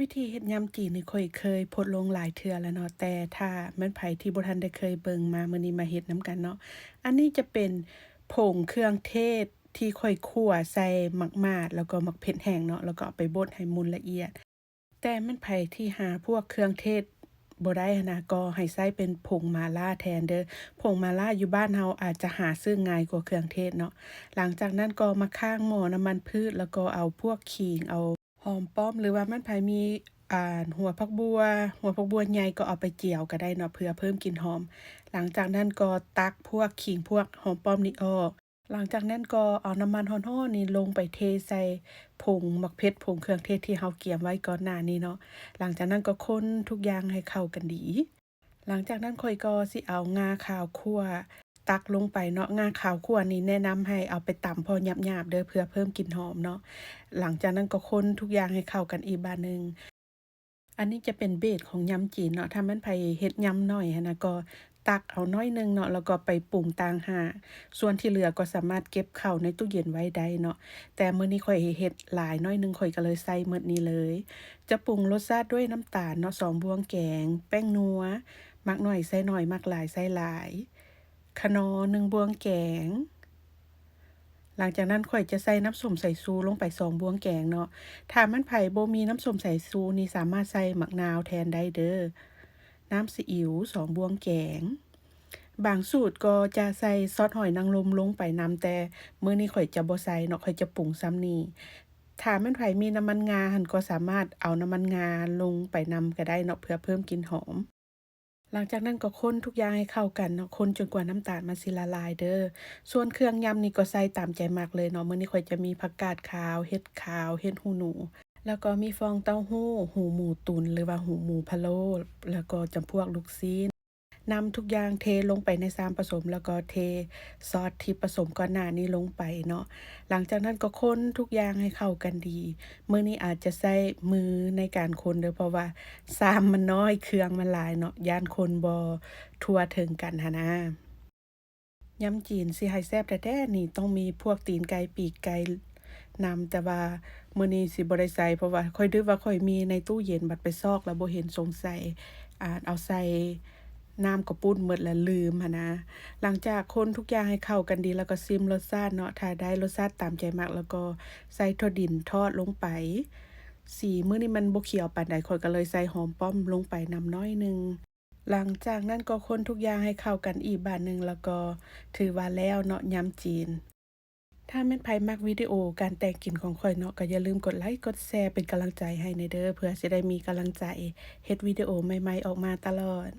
วิธีเฮ็ดยำจีนนี่ข้อยเคยโพสต์ลงหลายเทื่อแล้วเนาะแต่ถ้าแม่นไผที่บ่ทันได้เคยเบิ่งมามื้อนี้มาเฮ็ดนำกันเนาะอันนี้จะเป็นผงเครื่องเทศที่ข้อยคั่วใส่หมักม่าดแล้วก็หมักเผ็ดแห้งเนาะแล้วก็เอาไปบดให้มุนละเอียดแต่แม่นไผที่หาพวกเครื่องเทศบ่ได้หั้นนะก็ให้ใช้เป็นผงมาล่าแทนเด้อผงมาล่าอยู่บ้านเฮาอาจจะหาซื้อง่ายกว่าเครื่องเทศเนาะหลังจากนั้นก็มาข้างหม้อน้ำมันพืชแล้วก็เอาพวกขิงเอาหอมป้อมหรือว่ามันไผมีหัวผักบัวใหญ่ก็เอาไปเจียวก็ได้เนาะเพื่อเพิ่มกลิ่นหอมหลังจากนั้นก็ตักพวกขิงพวกหอมป้อมนี่ออกหลังจากนั้นก็เอาน้ำมันร้อนๆนี่ลงไปเทใส่ผงหมักเผ็ดผงเครื่องเทศที่เราเตรียมไว้ก่อนหน้านี้เนาะหลังจากนั้นก็คนทุกอย่างให้เข้ากันดีหลังจากนั้นข้อยก็สิเอางาขาวคั่วตักลงไปเนาะงาขาวคั่วนี่แนะนำให้เอาไปตำพอหยาบๆเด้อเพื่อเพิ่มกลิ่นหอมเนาะหลังจากนั้นก็คนทุกอย่างให้เข้ากันอีกบาดหนึ่ง อันนี้จะเป็นเบสของยำจีนเนาะถ้าแม่นไผเฮ็ดยำน้อยหั้นนะก็ตักเอาน้อยหนึ่งเนาะแล้วก็ไปปรุงต่างหากส่วนที่เหลือก็สามารถเก็บเข้าในตู้เย็นไว้ได้เนาะแต่มื้อนี้ข้อยเฮ็ดหลายน้อยหนึ่งข้อยก็เลยใส่หมดนี้เลยจะปรุงรสชาติด้วยน้ำตาลเนาะ2บวงแกงแป้งนัวมักน้อยใส่น้อยมักหลายใส่หลายคะนอร์1บวงแกง หลังจากนั้นข้อยจะใส่น้ำส้มสายชูลงไป2บวงแกงเนาะถ้ามันไผบ่มีน้ำส้มสายชูนี่สามารถใส่มะนาวแทนได้เด้อน้ำซีอิ๊ว2บวงแกงบางสูตรก็จะใส่ซอสหอยนางรมลงไปนำแต่มื้อนี้ข้อยจะบ่ใส่เนาะข้อยจะปรุงซ้ำนี้ถ้าแม่นไผมีน้ำมันงาหั้นก็สามารถเอาน้ำมันงาลงไปนำก็ได้เนาะเพื่อเพิ่มกลิ่นหอม หลังจากนั้นก็คนทุกอย่างให้เข้ากันเนาะคนจนกว่าน้ำตาลมันสิละลายเด้อส่วนเครื่องยำนี่ก็ใส่ตามใจมักเลยเนาะมื้อนี้ข้อยจะมีผักกาดขาวเห็ดขาวเห็ดหูหนูแล้วก็มีฟองเต้าหู้หูหมูตุ๋นหรือว่าหูหมูพะโล้แล้วก็จำพวกลูกชิ้นนำทุกอย่างเทลงไปในชามผสมแล้วก็เทซอสที่ผสมก่อนหน้านี้ลงไปเนาะหลังจากนั้นก็คนทุกอย่างให้เข้ากันดีมื้อนี้อาจจะใช้มือในการคนเด้อเพราะว่าชามมันน้อยเครื่องมันหลายเนาะย้านคนบ่ทั่วถึงกันหั้นนะยำจีนสิให้แซ่บแท้ๆนี่ต้องมีพวกตีนไก่ปีกไก่นำแต่ว่ามื้อนี้สิบ่ได้ใส่เพราะว่าข้อยนึกว่าข้อยมีในตู้เย็นบัดไปซอกแล้วบ่เห็นสงสัยเอาใส่น้ำกระปุ้นหมดแล้วลืมหั้นนะหลังจากคนทุกอย่างให้เข้ากันดีแล้วก็ชิมรสชาติเนาะถ้าได้รสชาติตามใจมักแล้วก็ใส่ถั่วดินทอดลงไปสีมื้อนี้มันบ่เขียวปานใดข้อยก็เลยใส่หอมป้อมลงไปนำน้อยหนึ่ง หลังจากนั้นก็คนทุกอย่างให้เข้ากันอีกบาดหนึ่งแล้วก็ถือว่าแล้วเนาะยำจีนถ้าแม่นไผมักวิดีโอการแต่งกินของข้อยเนาะก็อย่าลืมกดไลค์กดแชร์เป็นกำลังใจให้แหน่เด้อเพื่อสิได้มีกำลังใจเฮ็ดวิดีโอใหม่ๆออกมาตลอด